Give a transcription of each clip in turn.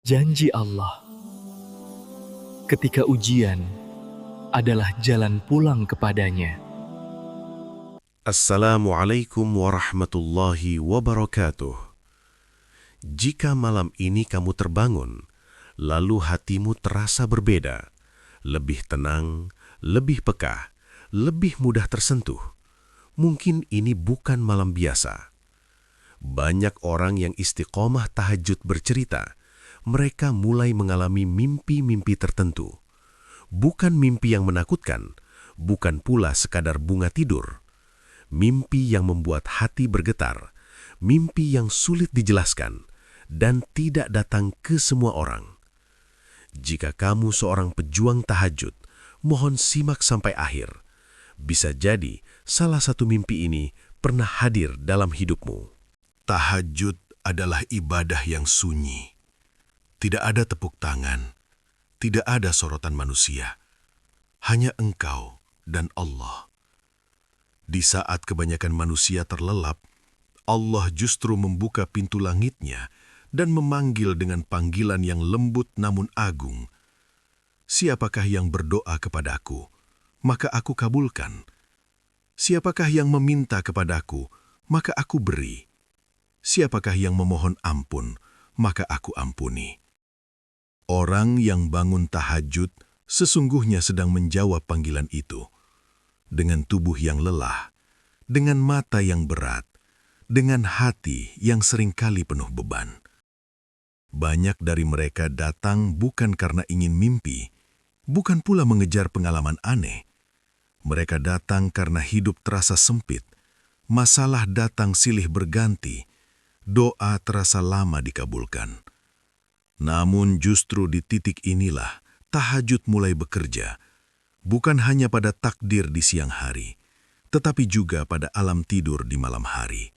Janji Allah, ketika ujian adalah jalan pulang kepadanya. Assalamualaikum warahmatullahi wabarakatuh. Jika malam ini kamu terbangun, lalu hatimu terasa berbeda, lebih tenang, lebih peka, lebih mudah tersentuh, mungkin ini bukan malam biasa. Banyak orang yang istiqomah tahajud bercerita, mereka mulai mengalami mimpi-mimpi tertentu. Bukan mimpi yang menakutkan, bukan pula sekadar bunga tidur. Mimpi yang membuat hati bergetar, mimpi yang sulit dijelaskan, dan tidak datang ke semua orang. Jika kamu seorang pejuang tahajud, mohon simak sampai akhir. Bisa jadi salah satu mimpi ini pernah hadir dalam hidupmu. Tahajud adalah ibadah yang sunyi. Tidak ada tepuk tangan, tidak ada sorotan manusia. Hanya engkau dan Allah. Di saat kebanyakan manusia terlelap, Allah justru membuka pintu langitnya dan memanggil dengan panggilan yang lembut namun agung. Siapakah yang berdoa kepadaku, maka aku kabulkan. Siapakah yang meminta kepadaku, maka aku beri. Siapakah yang memohon ampun, maka aku ampuni. Orang yang bangun tahajud sesungguhnya sedang menjawab panggilan itu. Dengan tubuh yang lelah, dengan mata yang berat, dengan hati yang seringkali penuh beban. Banyak dari mereka datang bukan karena ingin mimpi, bukan pula mengejar pengalaman aneh. Mereka datang karena hidup terasa sempit, masalah datang silih berganti, doa terasa lama dikabulkan. Namun justru di titik inilah tahajud mulai bekerja, bukan hanya pada takdir di siang hari, tetapi juga pada alam tidur di malam hari.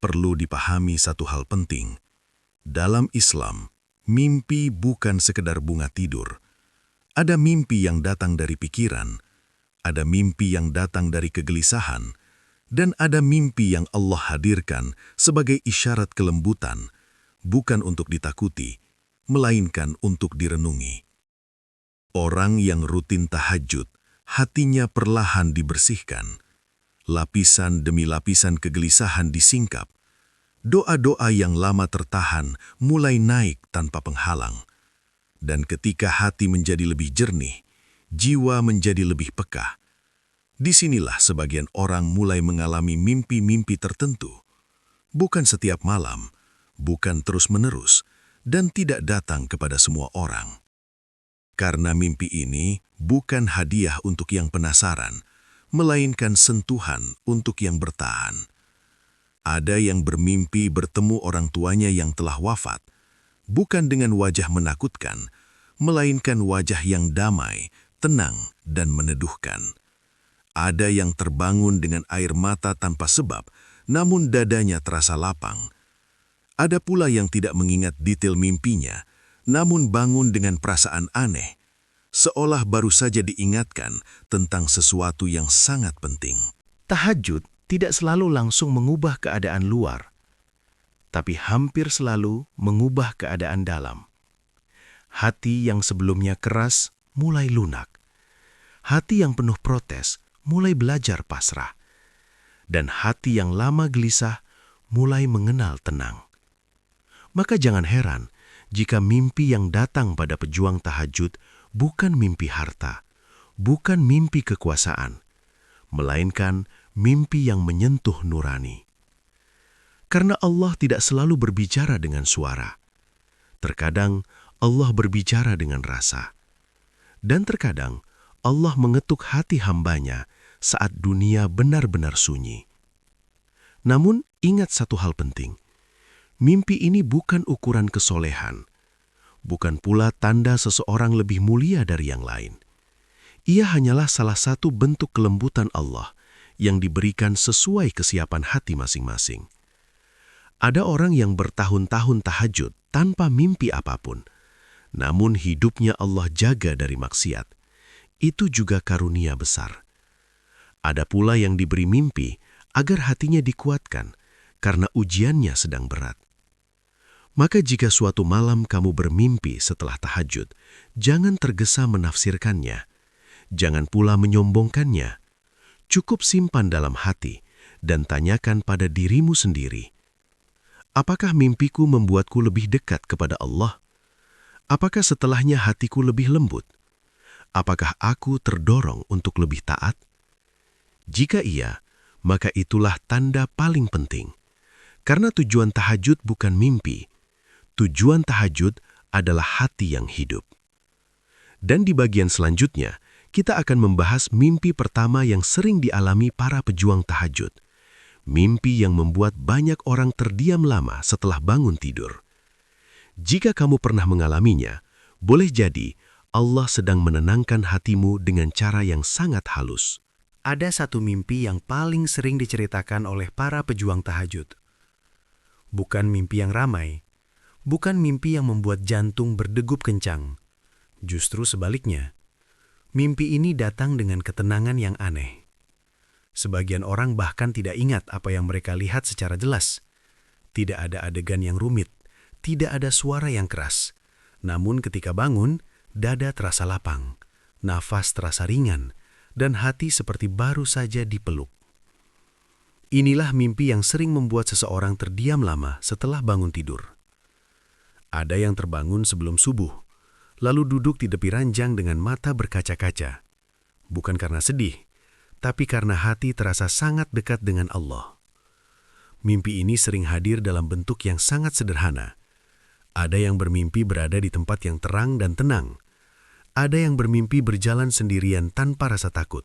Perlu dipahami satu hal penting. Dalam Islam, mimpi bukan sekedar bunga tidur. Ada mimpi yang datang dari pikiran, ada mimpi yang datang dari kegelisahan, dan ada mimpi yang Allah hadirkan sebagai isyarat kelembutan, bukan untuk ditakuti, melainkan untuk direnungi. Orang yang rutin tahajud, hatinya perlahan dibersihkan. Lapisan demi lapisan kegelisahan disingkap. Doa-doa yang lama tertahan mulai naik tanpa penghalang. Dan ketika hati menjadi lebih jernih, jiwa menjadi lebih peka. Disinilah sebagian orang mulai mengalami mimpi-mimpi tertentu. Bukan setiap malam, bukan terus-menerus, dan tidak datang kepada semua orang. Karena mimpi ini bukan hadiah untuk yang penasaran, melainkan sentuhan untuk yang bertahan. Ada yang bermimpi bertemu orang tuanya yang telah wafat, bukan dengan wajah menakutkan, melainkan wajah yang damai, tenang, dan meneduhkan. Ada yang terbangun dengan air mata tanpa sebab, namun dadanya terasa lapang. Ada pula yang tidak mengingat detail mimpinya, namun bangun dengan perasaan aneh, seolah baru saja diingatkan tentang sesuatu yang sangat penting. Tahajud tidak selalu langsung mengubah keadaan luar, tapi hampir selalu mengubah keadaan dalam. Hati yang sebelumnya keras mulai lunak. Hati yang penuh protes mulai belajar pasrah. Dan hati yang lama gelisah mulai mengenal tenang. Maka jangan heran jika mimpi yang datang pada pejuang tahajud bukan mimpi harta, bukan mimpi kekuasaan, melainkan mimpi yang menyentuh nurani. Karena Allah tidak selalu berbicara dengan suara. Terkadang Allah berbicara dengan rasa. Dan terkadang Allah mengetuk hati hambanya saat dunia benar-benar sunyi. Namun ingat satu hal penting. Mimpi ini bukan ukuran kesolehan, bukan pula tanda seseorang lebih mulia dari yang lain. Ia hanyalah salah satu bentuk kelembutan Allah yang diberikan sesuai kesiapan hati masing-masing. Ada orang yang bertahun-tahun tahajud tanpa mimpi apapun, namun hidupnya Allah jaga dari maksiat. Itu juga karunia besar. Ada pula yang diberi mimpi agar hatinya dikuatkan karena ujiannya sedang berat. Maka jika suatu malam kamu bermimpi setelah tahajud, jangan tergesa menafsirkannya. Jangan pula menyombongkannya. Cukup simpan dalam hati dan tanyakan pada dirimu sendiri. Apakah mimpiku membuatku lebih dekat kepada Allah? Apakah setelahnya hatiku lebih lembut? Apakah aku terdorong untuk lebih taat? Jika iya, maka itulah tanda paling penting. Karena tujuan tahajud bukan mimpi. Tujuan tahajud adalah hati yang hidup. Dan di bagian selanjutnya, kita akan membahas mimpi pertama yang sering dialami para pejuang tahajud. Mimpi yang membuat banyak orang terdiam lama setelah bangun tidur. Jika kamu pernah mengalaminya, boleh jadi Allah sedang menenangkan hatimu dengan cara yang sangat halus. Ada satu mimpi yang paling sering diceritakan oleh para pejuang tahajud. Bukan mimpi yang ramai, bukan mimpi yang membuat jantung berdegup kencang. Justru sebaliknya, mimpi ini datang dengan ketenangan yang aneh. Sebagian orang bahkan tidak ingat apa yang mereka lihat secara jelas. Tidak ada adegan yang rumit, tidak ada suara yang keras. Namun ketika bangun, dada terasa lapang, nafas terasa ringan, dan hati seperti baru saja dipeluk. Inilah mimpi yang sering membuat seseorang terdiam lama setelah bangun tidur. Ada yang terbangun sebelum subuh, lalu duduk di tepi ranjang dengan mata berkaca-kaca. Bukan karena sedih, tapi karena hati terasa sangat dekat dengan Allah. Mimpi ini sering hadir dalam bentuk yang sangat sederhana. Ada yang bermimpi berada di tempat yang terang dan tenang. Ada yang bermimpi berjalan sendirian tanpa rasa takut.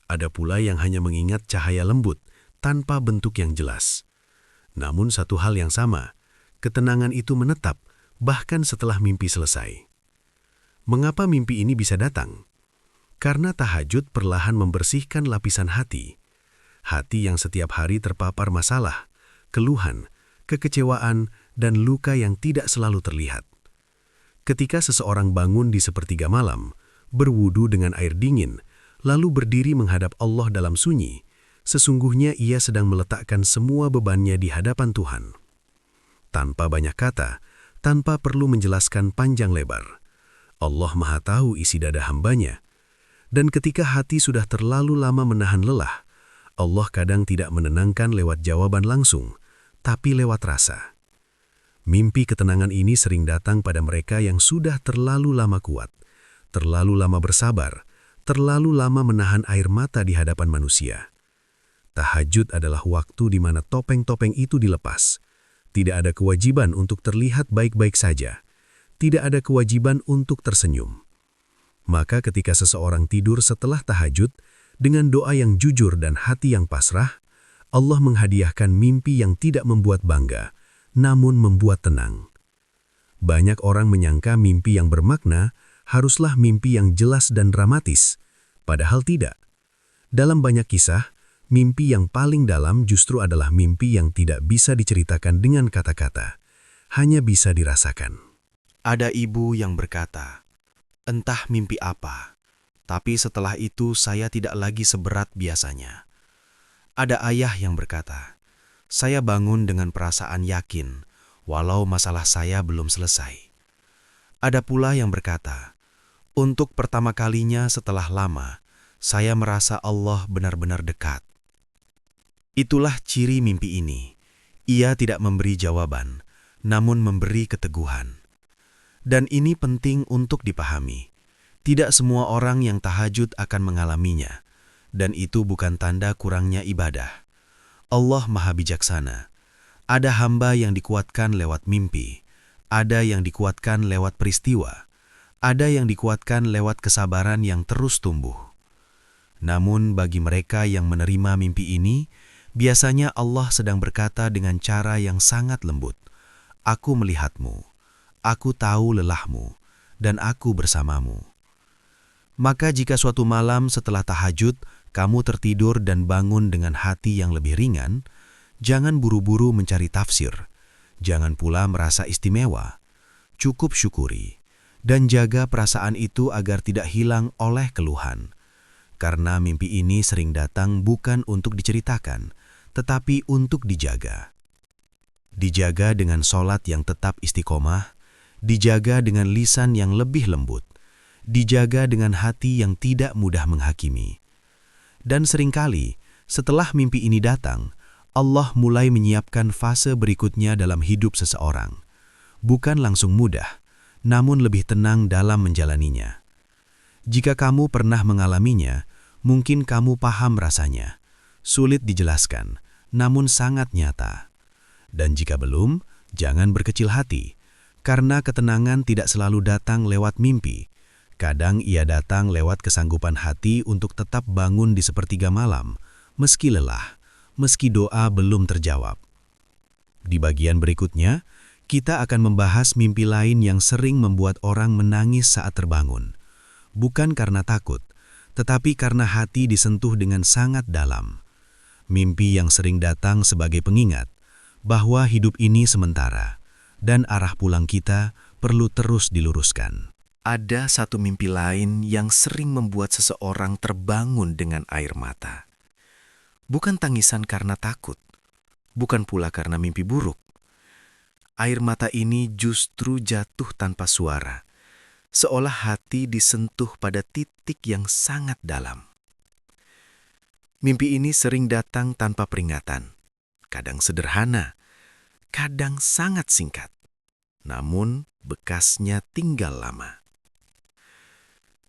Ada pula yang hanya mengingat cahaya lembut, tanpa bentuk yang jelas. Namun satu hal yang sama, ketenangan itu menetap bahkan setelah mimpi selesai. Mengapa mimpi ini bisa datang? Karena tahajud perlahan membersihkan lapisan hati. Hati yang setiap hari terpapar masalah, keluhan, kekecewaan, dan luka yang tidak selalu terlihat. Ketika seseorang bangun di sepertiga malam, berwudu dengan air dingin, lalu berdiri menghadap Allah dalam sunyi, sesungguhnya ia sedang meletakkan semua bebannya di hadapan Tuhan. Tanpa banyak kata, tanpa perlu menjelaskan panjang lebar, Allah Maha Tahu isi dada hambanya. Dan ketika hati sudah terlalu lama menahan lelah, Allah kadang tidak menenangkan lewat jawaban langsung, tapi lewat rasa. Mimpi ketenangan ini sering datang pada mereka yang sudah terlalu lama kuat, terlalu lama bersabar, terlalu lama menahan air mata di hadapan manusia. Tahajud adalah waktu di mana topeng-topeng itu dilepas. Tidak ada kewajiban untuk terlihat baik-baik saja. Tidak ada kewajiban untuk tersenyum. Maka ketika seseorang tidur setelah tahajud, dengan doa yang jujur dan hati yang pasrah, Allah menghadiahkan mimpi yang tidak membuat bangga, namun membuat tenang. Banyak orang menyangka mimpi yang bermakna haruslah mimpi yang jelas dan dramatis, padahal tidak. Dalam banyak kisah, mimpi yang paling dalam justru adalah mimpi yang tidak bisa diceritakan dengan kata-kata, hanya bisa dirasakan. Ada ibu yang berkata, "Entah mimpi apa, tapi setelah itu saya tidak lagi seberat biasanya." Ada ayah yang berkata, "Saya bangun dengan perasaan yakin, walau masalah saya belum selesai." Ada pula yang berkata, "Untuk pertama kalinya setelah lama, saya merasa Allah benar-benar dekat." Itulah ciri mimpi ini. Ia tidak memberi jawaban, namun memberi keteguhan. Dan ini penting untuk dipahami. Tidak semua orang yang tahajud akan mengalaminya, dan itu bukan tanda kurangnya ibadah. Allah Maha Bijaksana. Ada hamba yang dikuatkan lewat mimpi, ada yang dikuatkan lewat peristiwa, ada yang dikuatkan lewat kesabaran yang terus tumbuh. Namun bagi mereka yang menerima mimpi ini, biasanya Allah sedang berkata dengan cara yang sangat lembut, "Aku melihatmu, aku tahu lelahmu, dan aku bersamamu." Maka jika suatu malam setelah tahajud, kamu tertidur dan bangun dengan hati yang lebih ringan, jangan buru-buru mencari tafsir, jangan pula merasa istimewa. Cukup syukuri, dan jaga perasaan itu agar tidak hilang oleh keluhan. Karena mimpi ini sering datang bukan untuk diceritakan, tetapi untuk dijaga. dijaga dengan sholat yang tetap istiqomah, dijaga dengan lisan yang lebih lembut, dijaga dengan hati yang tidak mudah menghakimi. Dan seringkali, setelah mimpi ini datang, Allah mulai menyiapkan fase berikutnya dalam hidup seseorang. Bukan langsung mudah, namun lebih tenang dalam menjalaninya. Jika kamu pernah mengalaminya, mungkin kamu paham rasanya. Sulit dijelaskan, namun sangat nyata. Dan jika belum, jangan berkecil hati, karena ketenangan tidak selalu datang lewat mimpi. Kadang ia datang lewat kesanggupan hati untuk tetap bangun di sepertiga malam, meski lelah, meski doa belum terjawab. Di bagian berikutnya, kita akan membahas mimpi lain yang sering membuat orang menangis saat terbangun. Bukan karena takut, tetapi karena hati disentuh dengan sangat dalam. Mimpi yang sering datang sebagai pengingat bahwa hidup ini sementara dan arah pulang kita perlu terus diluruskan. Ada satu mimpi lain yang sering membuat seseorang terbangun dengan air mata. Bukan tangisan karena takut, bukan pula karena mimpi buruk. Air mata ini justru jatuh tanpa suara, seolah hati disentuh pada titik yang sangat dalam. Mimpi ini sering datang tanpa peringatan, kadang sederhana, kadang sangat singkat, namun bekasnya tinggal lama.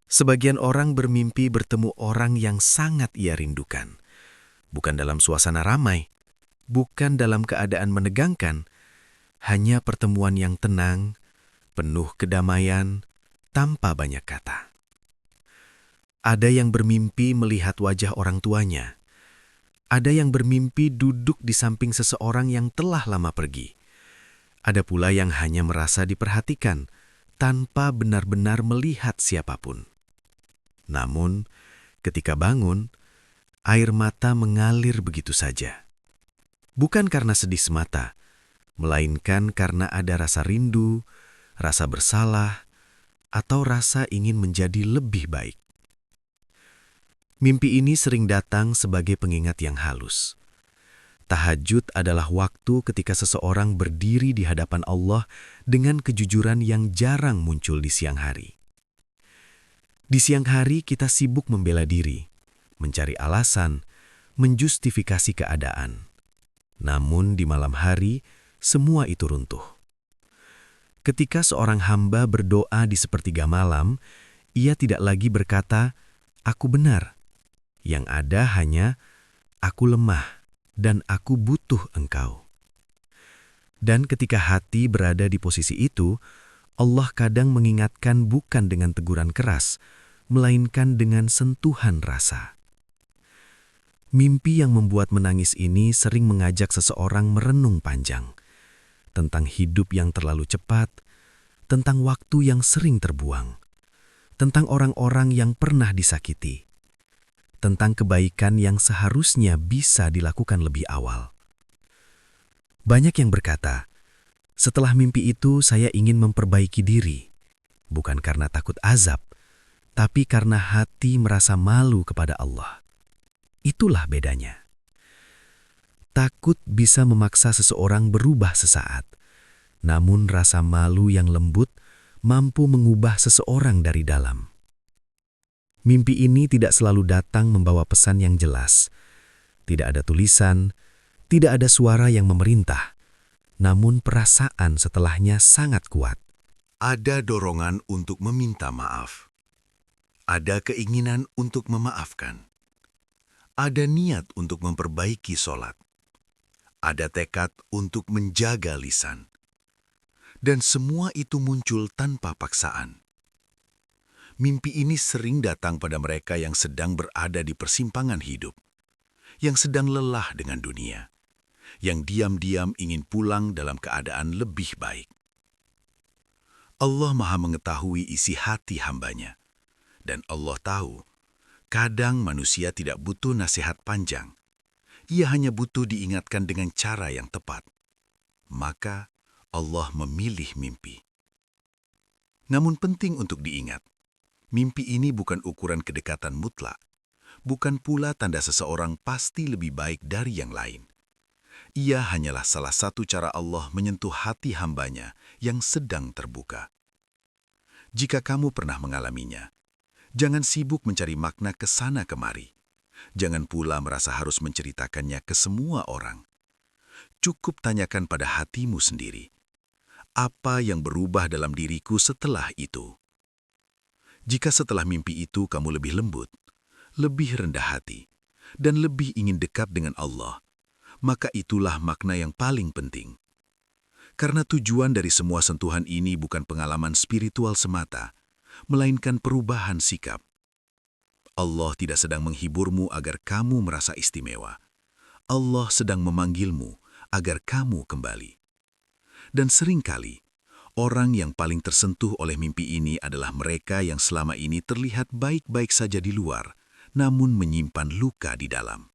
Sebagian orang bermimpi bertemu orang yang sangat ia rindukan, bukan dalam suasana ramai, bukan dalam keadaan menegangkan, hanya pertemuan yang tenang, penuh kedamaian, tanpa banyak kata. Ada yang bermimpi melihat wajah orang tuanya. Ada yang bermimpi duduk di samping seseorang yang telah lama pergi. Ada pula yang hanya merasa diperhatikan, tanpa benar-benar melihat siapapun. Namun, ketika bangun, air mata mengalir begitu saja. Bukan karena sedih semata, melainkan karena ada rasa rindu, rasa bersalah, atau rasa ingin menjadi lebih baik. Mimpi ini sering datang sebagai pengingat yang halus. Tahajud adalah waktu ketika seseorang berdiri di hadapan Allah dengan kejujuran yang jarang muncul di siang hari. Di siang hari kita sibuk membela diri, mencari alasan, menjustifikasi keadaan. Namun di malam hari, semua itu runtuh. Ketika seorang hamba berdoa di sepertiga malam, ia tidak lagi berkata, "Aku benar." Yang ada hanya, "Aku lemah dan aku butuh Engkau." Dan ketika hati berada di posisi itu, Allah kadang mengingatkan bukan dengan teguran keras, melainkan dengan sentuhan rasa. Mimpi yang membuat menangis ini sering mengajak seseorang merenung panjang tentang hidup yang terlalu cepat, tentang waktu yang sering terbuang, tentang orang-orang yang pernah disakiti, tentang kebaikan yang seharusnya bisa dilakukan lebih awal. Banyak yang berkata, setelah mimpi itu saya ingin memperbaiki diri, bukan karena takut azab, tapi karena hati merasa malu kepada Allah. Itulah bedanya. Takut bisa memaksa seseorang berubah sesaat, namun rasa malu yang lembut mampu mengubah seseorang dari dalam. Mimpi ini tidak selalu datang membawa pesan yang jelas. Tidak ada tulisan, tidak ada suara yang memerintah, namun perasaan setelahnya sangat kuat. Ada dorongan untuk meminta maaf. Ada keinginan untuk memaafkan. Ada niat untuk memperbaiki sholat. Ada tekad untuk menjaga lisan. Dan semua itu muncul tanpa paksaan. Mimpi ini sering datang pada mereka yang sedang berada di persimpangan hidup, yang sedang lelah dengan dunia, yang diam-diam ingin pulang dalam keadaan lebih baik. Allah Maha mengetahui isi hati hambanya, dan Allah tahu, kadang manusia tidak butuh nasihat panjang. Ia hanya butuh diingatkan dengan cara yang tepat. Maka Allah memilih mimpi. Namun penting untuk diingat, mimpi ini bukan ukuran kedekatan mutlak, bukan pula tanda seseorang pasti lebih baik dari yang lain. Ia hanyalah salah satu cara Allah menyentuh hati hambanya yang sedang terbuka. Jika kamu pernah mengalaminya, jangan sibuk mencari makna ke sana kemari. Jangan pula merasa harus menceritakannya ke semua orang. Cukup tanyakan pada hatimu sendiri, apa yang berubah dalam diriku setelah itu? Jika setelah mimpi itu kamu lebih lembut, lebih rendah hati, dan lebih ingin dekat dengan Allah, maka itulah makna yang paling penting. Karena tujuan dari semua sentuhan ini bukan pengalaman spiritual semata, melainkan perubahan sikap. Allah tidak sedang menghiburmu agar kamu merasa istimewa. Allah sedang memanggilmu agar kamu kembali. Dan seringkali, orang yang paling tersentuh oleh mimpi ini adalah mereka yang selama ini terlihat baik-baik saja di luar, namun menyimpan luka di dalam.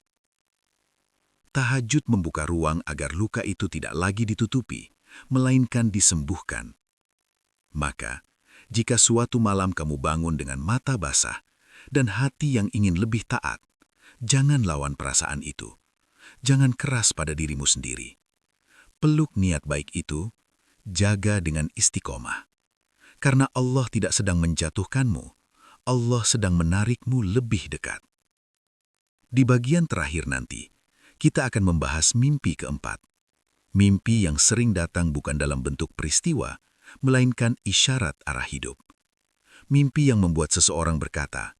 Tahajud membuka ruang agar luka itu tidak lagi ditutupi, melainkan disembuhkan. Maka, jika suatu malam kamu bangun dengan mata basah dan hati yang ingin lebih taat, jangan lawan perasaan itu. Jangan keras pada dirimu sendiri. Peluk niat baik itu, jaga dengan istiqomah. Karena Allah tidak sedang menjatuhkanmu, Allah sedang menarikmu lebih dekat. Di bagian terakhir nanti, kita akan membahas mimpi keempat. Mimpi yang sering datang bukan dalam bentuk peristiwa, melainkan isyarat arah hidup. Mimpi yang membuat seseorang berkata,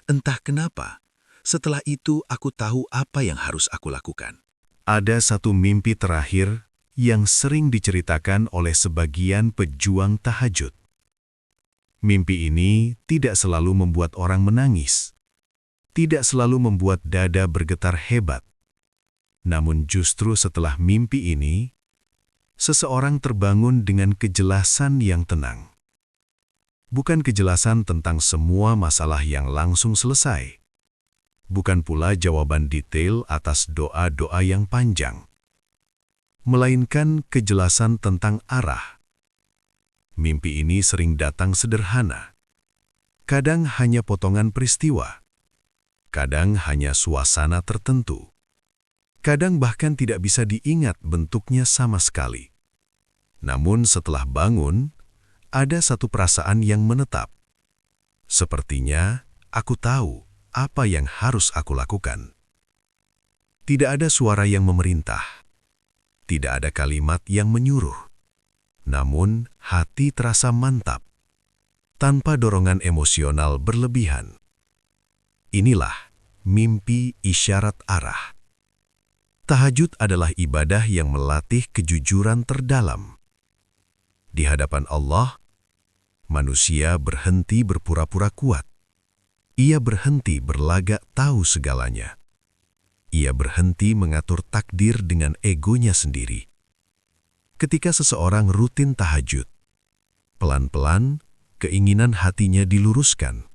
"Entah kenapa, setelah itu aku tahu apa yang harus aku lakukan." Ada satu mimpi terakhir yang sering diceritakan oleh sebagian pejuang tahajud. Mimpi ini tidak selalu membuat orang menangis, tidak selalu membuat dada bergetar hebat. Namun justru setelah mimpi ini, seseorang terbangun dengan kejelasan yang tenang. Bukan kejelasan tentang semua masalah yang langsung selesai. Bukan pula jawaban detail atas doa-doa yang panjang. Melainkan kejelasan tentang arah. Mimpi ini sering datang sederhana. Kadang hanya potongan peristiwa. Kadang hanya suasana tertentu. Kadang bahkan tidak bisa diingat bentuknya sama sekali. Namun setelah bangun, ada satu perasaan yang menetap. Sepertinya aku tahu apa yang harus aku lakukan. Tidak ada suara yang memerintah. Tidak ada kalimat yang menyuruh. Namun hati terasa mantap, tanpa dorongan emosional berlebihan. Inilah mimpi isyarat arah. Tahajud adalah ibadah yang melatih kejujuran terdalam. Di hadapan Allah, manusia berhenti berpura-pura kuat. Ia berhenti berlagak tahu segalanya. Ia berhenti mengatur takdir dengan egonya sendiri. Ketika seseorang rutin tahajud, pelan-pelan keinginan hatinya diluruskan.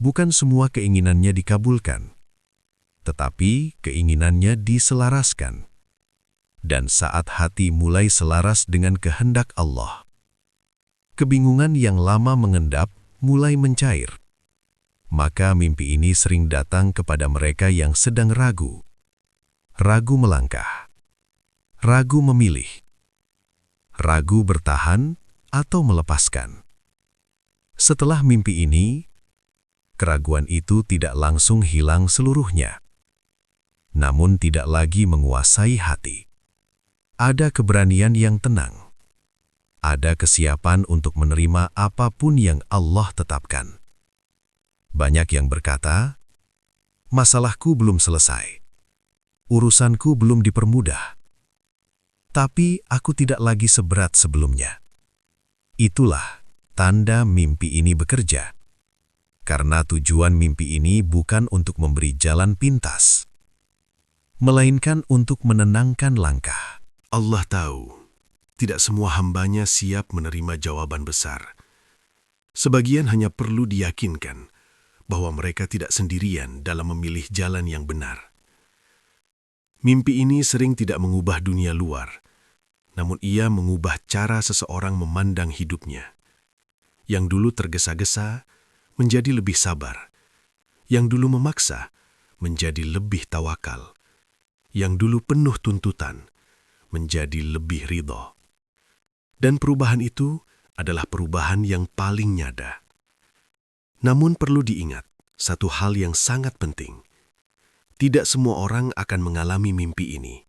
Bukan semua keinginannya dikabulkan, tetapi keinginannya diselaraskan. Dan saat hati mulai selaras dengan kehendak Allah, kebingungan yang lama mengendap mulai mencair. Maka mimpi ini sering datang kepada mereka yang sedang ragu. Ragu melangkah. Ragu memilih. Ragu bertahan atau melepaskan. Setelah mimpi ini, keraguan itu tidak langsung hilang seluruhnya. Namun tidak lagi menguasai hati. Ada keberanian yang tenang. Ada kesiapan untuk menerima apapun yang Allah tetapkan. Banyak yang berkata, "Masalahku belum selesai. Urusanku belum dipermudah. Tapi aku tidak lagi seberat sebelumnya." Itulah tanda mimpi ini bekerja. Karena tujuan mimpi ini bukan untuk memberi jalan pintas, melainkan untuk menenangkan langkah. Allah tahu, tidak semua hambanya siap menerima jawaban besar. Sebagian hanya perlu diyakinkan bahwa mereka tidak sendirian dalam memilih jalan yang benar. Mimpi ini sering tidak mengubah dunia luar, namun ia mengubah cara seseorang memandang hidupnya. Yang dulu tergesa-gesa menjadi lebih sabar. Yang dulu memaksa menjadi lebih tawakal. yang dulu penuh tuntutan menjadi lebih ridho. Dan perubahan itu adalah perubahan yang paling nyata. Namun perlu diingat satu hal yang sangat penting. Tidak semua orang akan mengalami mimpi ini.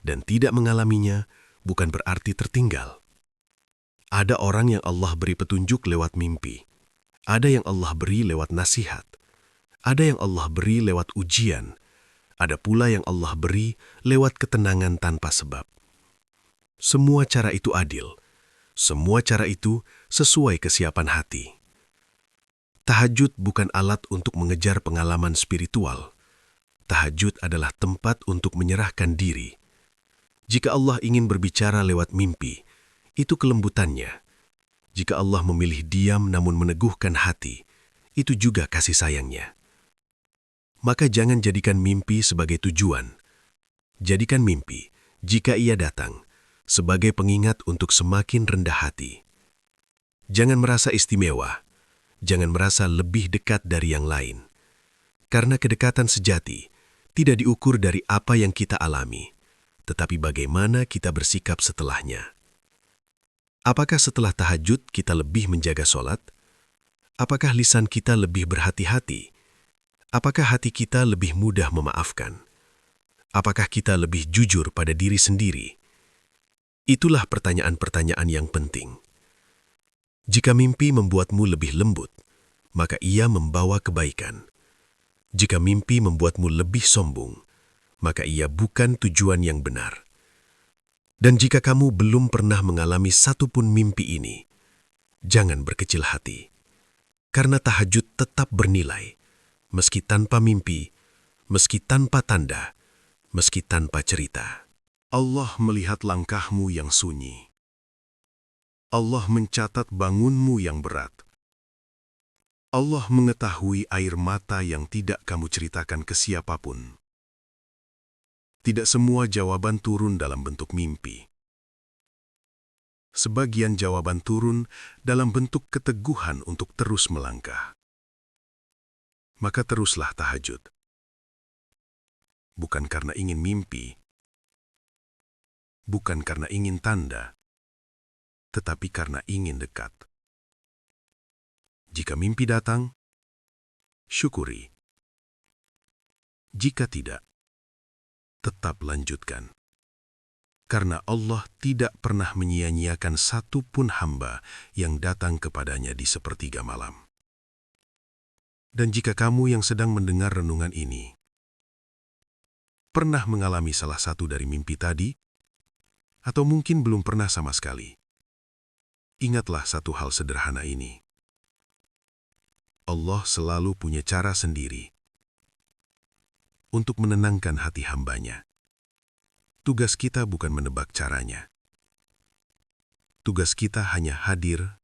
Dan tidak mengalaminya bukan berarti tertinggal. Ada orang yang Allah beri petunjuk lewat mimpi. Ada yang Allah beri lewat nasihat. Ada yang Allah beri lewat ujian. Ada pula yang Allah beri lewat ketenangan tanpa sebab. Semua cara itu adil. Semua cara itu sesuai kesiapan hati. Tahajud bukan alat untuk mengejar pengalaman spiritual. Tahajud adalah tempat untuk menyerahkan diri. Jika Allah ingin berbicara lewat mimpi, itu kelembutannya. Jika Allah memilih diam namun meneguhkan hati, itu juga kasih sayangnya. Maka jangan jadikan mimpi sebagai tujuan. Jadikan mimpi, jika ia datang, sebagai pengingat untuk semakin rendah hati. Jangan merasa istimewa, jangan merasa lebih dekat dari yang lain. Karena kedekatan sejati tidak diukur dari apa yang kita alami, tetapi bagaimana kita bersikap setelahnya. Apakah setelah tahajud kita lebih menjaga sholat? Apakah lisan kita lebih berhati-hati? Apakah hati kita lebih mudah memaafkan? Apakah kita lebih jujur pada diri sendiri? Itulah pertanyaan-pertanyaan yang penting. Jika mimpi membuatmu lebih lembut, maka ia membawa kebaikan. Jika mimpi membuatmu lebih sombong, maka ia bukan tujuan yang benar. Dan jika kamu belum pernah mengalami satupun mimpi ini, jangan berkecil hati. Karena tahajud tetap bernilai, meski tanpa mimpi, meski tanpa tanda, meski tanpa cerita. Allah melihat langkahmu yang sunyi. Allah mencatat bangunmu yang berat. Allah mengetahui air mata yang tidak kamu ceritakan ke siapapun. Tidak semua jawaban turun dalam bentuk mimpi. Sebagian jawaban turun dalam bentuk keteguhan untuk terus melangkah. Maka teruslah tahajud. Bukan karena ingin mimpi, bukan karena ingin tanda, tetapi karena ingin dekat. Jika mimpi datang, syukuri. Jika tidak, tetap lanjutkan. Karena Allah tidak pernah menyia-nyiakan satupun hamba yang datang kepadanya di sepertiga malam. Dan jika kamu yang sedang mendengar renungan ini, pernah mengalami salah satu dari mimpi tadi, atau mungkin belum pernah sama sekali, ingatlah satu hal sederhana ini. Allah selalu punya cara sendiri untuk menenangkan hati hambanya. Tugas kita bukan menebak caranya. Tugas kita hanya hadir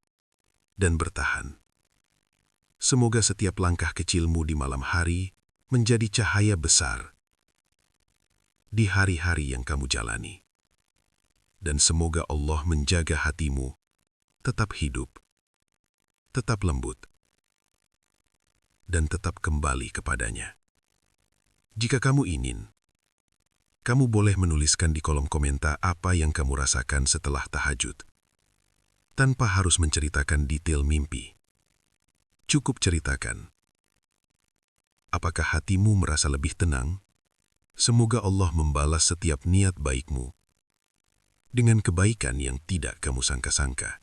dan bertahan. Semoga setiap langkah kecilmu di malam hari menjadi cahaya besar di hari-hari yang kamu jalani. Dan semoga Allah menjaga hatimu tetap hidup, tetap lembut, dan tetap kembali kepadanya. Jika kamu ingin, kamu boleh menuliskan di kolom komentar apa yang kamu rasakan setelah tahajud. Tanpa harus menceritakan detail mimpi. Cukup ceritakan. Apakah hatimu merasa lebih tenang? Semoga Allah membalas setiap niat baikmu dengan kebaikan yang tidak kamu sangka-sangka.